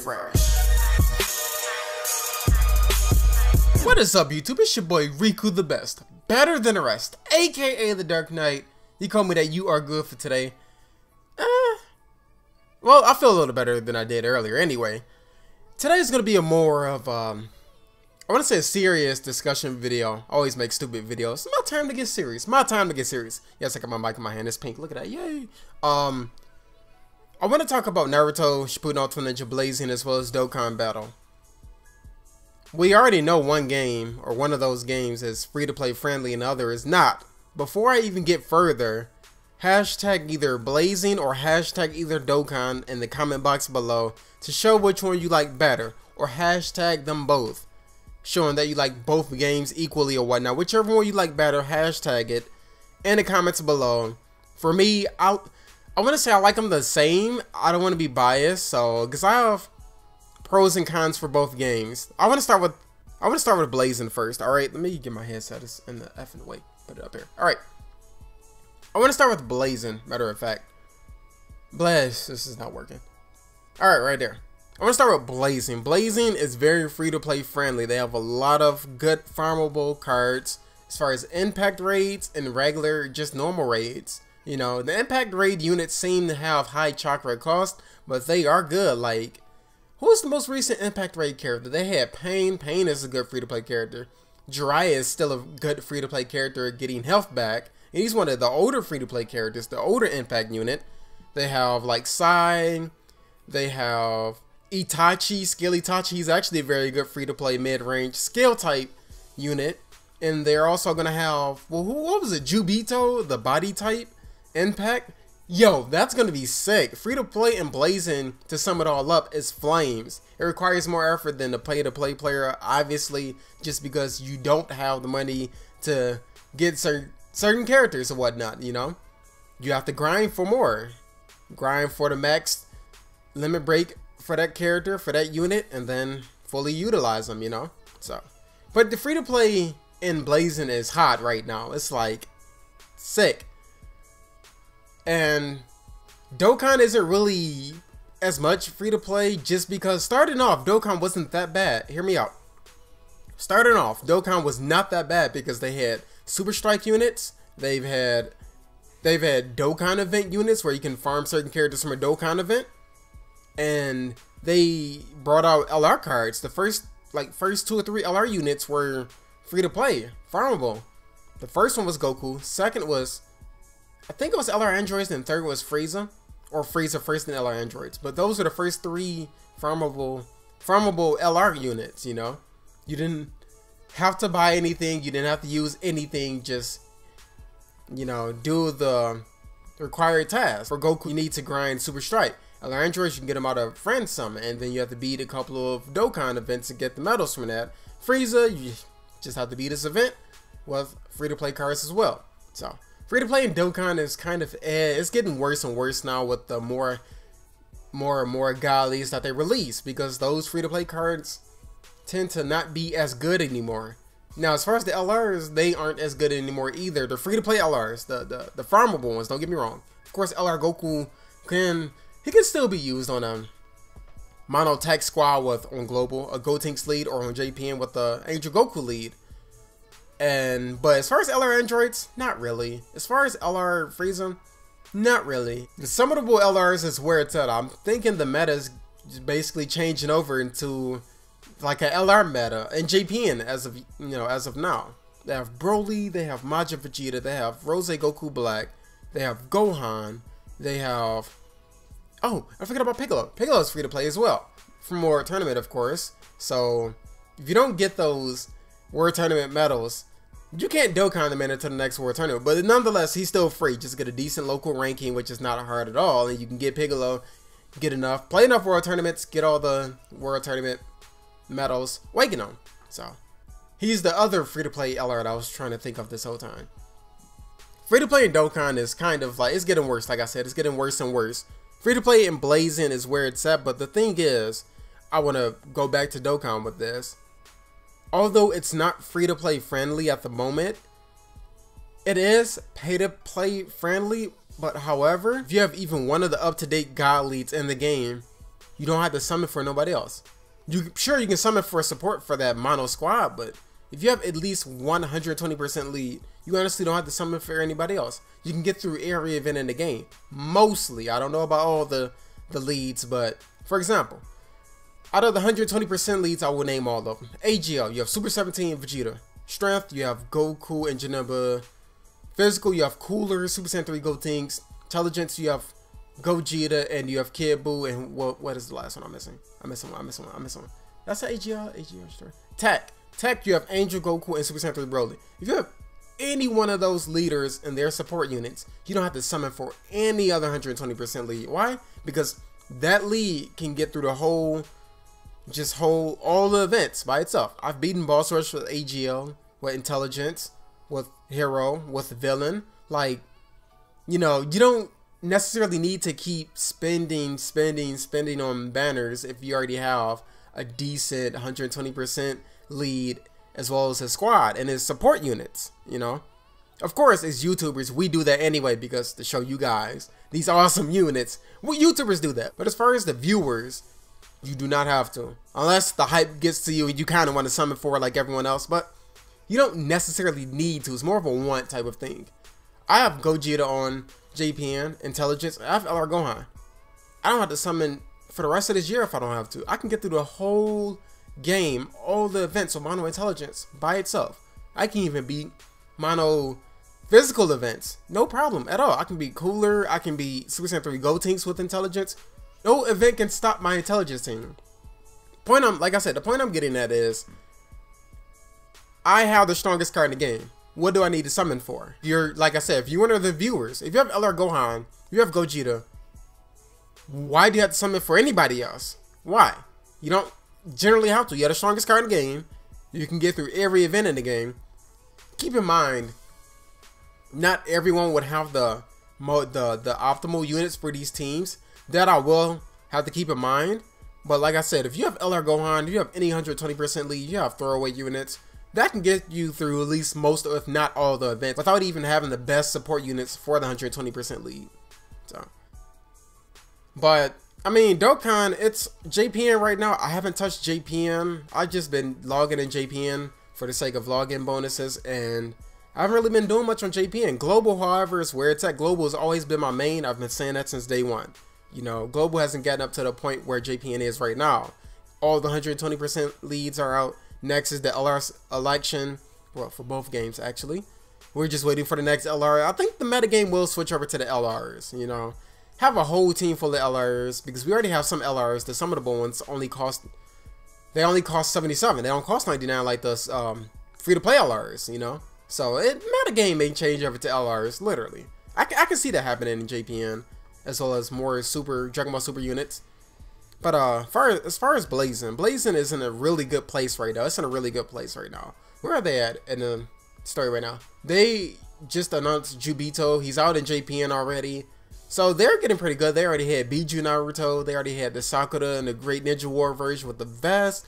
Xenoverse. What is up, YouTube? It's your boy Riku the Best, better than the rest, aka the Dark Knight. You told me that you are good for today. Well, I feel a little better than I did earlier anyway. Today's gonna be a more of I want to say a serious discussion video. I always make stupid videos. It's my time to get serious. My time to get serious. Yes, I got my mic in my hand. It's pink. Look at that. Yay. I want to talk about Naruto, Shippuden Ultimate Ninja Blazing, as well as Dokkan Battle. We already know one game, or one of those games, is free-to-play friendly and the other is not. Before I even get further, hashtag either Blazing or hashtag either Dokkan in the comment box below to show which one you like better, or hashtag them both, showing that you like both games equally or whatnot. Whichever one you like better, hashtag it in the comments below. For me, I want to say I like them the same. I don't want to be biased, so because I have pros and cons for both games. I want to start with Blazing first. All right, let me get my headset. It's in the effing way. Put it up here. All right, I want to start with Blazing. Matter of fact, Blaze. This is not working. All right, right there. I want to start with Blazing. Blazing is very free to play friendly. They have a lot of good farmable cards as far as impact raids and regular, just normal raids. You know, the impact raid units seem to have high chakra cost, but they are good. Like, who's the most recent impact raid character? They had Pain. Pain is a good free-to-play character. Jiraiya is still a good free-to-play character getting health back. And he's one of the older free-to-play characters, the older impact unit. They have, like, Sai. They have Itachi. Skill Itachi is actually a very good free-to-play mid-range skill-type unit. And they're also going to have, well, what was it? Jubito, the body-type impact. Yo, that's gonna be sick. Free to play and Blazing, to sum it all up, is flames. It requires more effort than the play player, obviously, just because you don't have the money to get certain characters or whatnot. You know, you have to grind for more, grind for the max limit break for that character, for that unit, and then fully utilize them. You know, so. But the free to play in Blazing is hot right now. It's like sick. And Dokkan isn't really as much free to play, just because starting off Dokkan wasn't that bad. Hear me out. Starting off, Dokkan was not that bad because they had Super Strike units. They've had Dokkan event units where you can farm certain characters from a Dokkan event, and they brought out LR cards. The first 2 or 3 LR units were free to play, farmable. The first one was Goku. Second was, I think it was LR Androids, and third was Frieza, or Frieza first and LR Androids. But those are the first 3 farmable LR units. You know, you didn't have to buy anything, you didn't have to use anything. Just, you know, do the required task. For Goku, you need to grind Super Strike. LR Androids, you can get them out of Friend Summon, and then you have to beat a couple of Dokkan events to get the medals from that. Frieza, you just have to beat this event with free to play cards as well. So free to play in Dokkan is kind of it's getting worse and worse now with the more and more galleys that they release, because those free to play cards tend to not be as good anymore. Now, as far as the LRs, they aren't as good anymore either. The free to play LRs, the farmable ones, don't get me wrong. Of course, LR Goku can still be used on a mono tech squad on global, a Gotenks lead, or on JPN with the Angel Goku lead. But as far as LR Androids, not really. As far as LR Frieza, not really. The summonable LRs is where it's at. I'm thinking the meta is basically changing over into like a LR meta in JPN as of now. They have Broly, they have Majin Vegeta, they have Rose Goku Black, they have Gohan, they have, oh, I forgot about Piccolo. Piccolo is free to play as well for World Tournament, of course. So if you don't get those World Tournament medals, you can't Dokkan them into the next World Tournament, but nonetheless, he's still free. Just get a decent local ranking, which is not hard at all, and you can get Piccolo, play enough World Tournaments, get all the World Tournament medals, waking on. So he's the other free-to-play LR that I was trying to think of this whole time. Free-to-play in Dokkan is kind of like, it's getting worse. Like I said, it's getting worse and worse. Free-to-play in Blazing is where it's at, but the thing is, I want to go back to Dokkan with this. Although it's not free-to-play friendly at the moment, it is pay-to-play friendly. But however, if you have even one of the up-to-date god leads in the game, you don't have to summon for nobody else. Sure, you can summon for support for that mono squad, but if you have at least 120% lead, you honestly don't have to summon for anybody else. You can get through every event in the game. Mostly. I don't know about all the leads, but for example, out of the 120% leads, I will name all of them. AGL, you have Super 17 and Vegeta. Strength, you have Goku and Janemba. Physical, you have Cooler, Super Saiyan 3 Gotenks. Intelligence, you have Gogeta, and you have Kid Buu, and what is the last one I'm missing? I'm missing one. That's an AGL Strength. Tech, you have Angel, Goku, and Super Saiyan 3 Broly. If you have any one of those leaders and their support units, you don't have to summon for any other 120% lead. Why? Because that lead can get through the whole all the events by itself. I've beaten boss rush with AGL, with Intelligence, with Hero, with Villain. Like, you know, you don't necessarily need to keep spending on banners if you already have a decent 120% lead as well as his squad and his support units, you know. Of course, as YouTubers, we do that anyway because to show you guys these awesome units. We YouTubers do that. But as far as the viewers, you do not have to. Unless the hype gets to you and you kind of want to summon for like everyone else, but you don't necessarily need to. It's more of a want type of thing. I have Gogeta on JPN, Intelligence. I have LR Gohan. I don't have to summon for the rest of this year if I don't have to. I can get through the whole game, all the events with Mono Intelligence by itself. I can even beat Mono physical events, no problem at all. I can be Cooler, I can be Super Saiyan 3 Gotenks with Intelligence. No event can stop my Intelligence team. Like I said, the point I'm getting at is I have the strongest card in the game. What do I need to summon for? Like I said, if you're one of the viewers, if you have LR Gohan, you have Gogeta, why do you have to summon for anybody else? Why? You don't generally have to. You have the strongest card in the game. You can get through every event in the game. Keep in mind, not everyone would have the optimal units for these teams. That I will have to keep in mind. But like I said, if you have LR Gohan, if you have any 120% lead, you have throwaway units, that can get you through at least most, if not all, the events without even having the best support units for the 120% lead. So, but I mean, Dokkan, it's JPN right now. I haven't touched JPN. I've just been logging in JPN for the sake of login bonuses, and I haven't really been doing much on JPN. Global, however, is where it's at. Global has always been my main. I've been saying that since day one. You know, Global hasn't gotten up to the point where JPN is right now. All the 120% leads are out. Next is the LR election. Well, for both games, actually. We're just waiting for the next LR. I think the metagame will switch over to the LRs, you know. Have a whole team full of LRs, because we already have some LRs. The summonable ones only cost 77. They don't cost 99 like the free-to-play LRs, you know. So, metagame may change over to LRs, literally. I can see that happening in JPN, as well as more Dragon Ball Super units. But as far as Blazing is in a really good place right now. It's in a really good place right now. Where are they at in the story right now? They just announced Jubito. He's out in JPN already. So they're getting pretty good. They already had Biju Naruto. They already had the Sakura and the Great Ninja War version with the vest.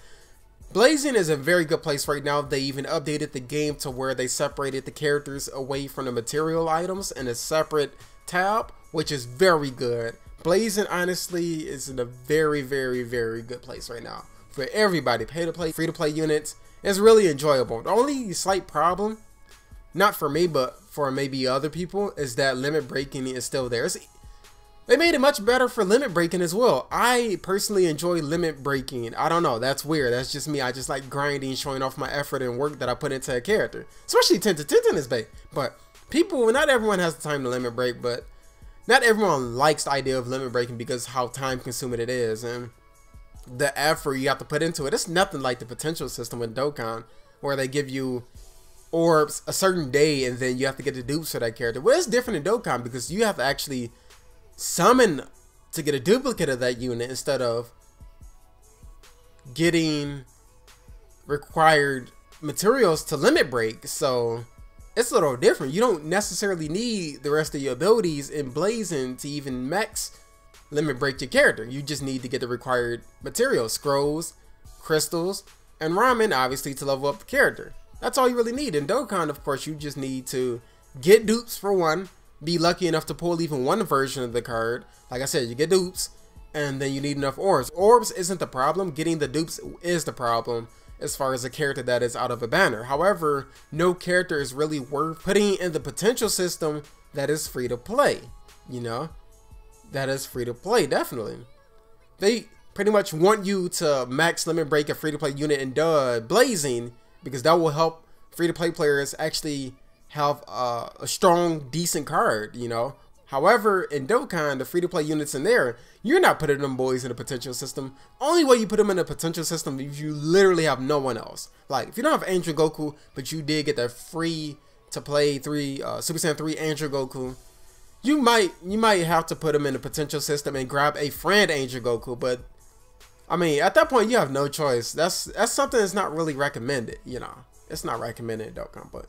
Blazing is in a very good place right now. They even updated the game to where they separated the characters away from the material items in a separate tab, which is very good. Blazing, honestly, is in a very, very, very good place right now. For everybody, pay to play, free to play units, it's really enjoyable. The only slight problem, not for me, but for maybe other people, is that limit breaking is still there. They made it much better for limit breaking as well. I personally enjoy limit breaking. I don't know, that's weird. That's just me. I just like grinding, showing off my effort and work that I put into a character. Especially Tenten is bait. But people, not everyone has the time to limit break, but not everyone likes the idea of limit breaking because how time consuming it is and the effort you have to put into it. It's nothing like the potential system with Dokkan, where they give you orbs a certain day and then you have to get the dupes for that character. Well, it's different in Dokkan because you have to actually summon to get a duplicate of that unit instead of getting required materials to limit break. So it's a little different. You don't necessarily need the rest of your abilities in Blazing to even max limit break your character. You just need to get the required materials, scrolls, crystals, and ramen, obviously, to level up the character. That's all you really need. In Dokkan, of course, you just need to get dupes for one, be lucky enough to pull even one version of the card. Like I said, you get dupes, and then you need enough orbs. Orbs isn't the problem, getting the dupes is the problem as far as a character that is out of a banner. However, no character is really worth putting in the potential system that is free to play, you know? That is free to play, definitely. They pretty much want you to max limit break a free to play unit in Blazing, because that will help free to play players actually have a strong, decent card, you know? However, in Dokkan, the free to play units in there, you're not putting them boys in a potential system. Only way you put them in a potential system is if you literally have no one else. Like, if you don't have Angel Goku, but you did get the free to play Super Saiyan 3 Angel Goku, you might have to put them in a potential system and grab a friend Angel Goku. But I mean, at that point, you have no choice. That's something that's not really recommended, you know. It's not recommended in Dokkan, but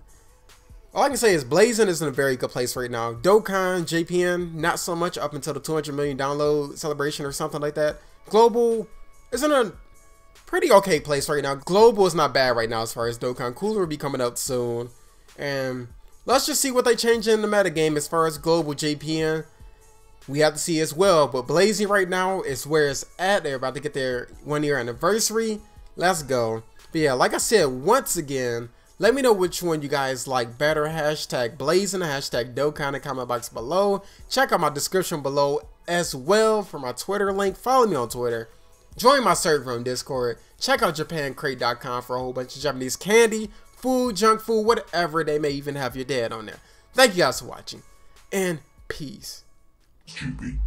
all I can say is Blazing is in a very good place right now. Dokkan, JPN, not so much up until the 200 million download celebration or something like that. Global is in a pretty okay place right now. Global is not bad right now as far as Dokkan. Cooler will be coming out soon. And let's just see what they change in the metagame as far as Global JPN. We have to see as well. But Blazing right now is where it's at. They're about to get their 1-year anniversary. Let's go. But yeah, like I said, once again, let me know which one you guys like better. Hashtag Blazing, hashtag Dokkan in the comment box below. Check out my description below as well for my Twitter link. Follow me on Twitter. Join my server on Discord. Check out JapanCrate.com for a whole bunch of Japanese candy, food, junk food, whatever. They may even have your dad on there. Thank you guys for watching, and peace. Stupid.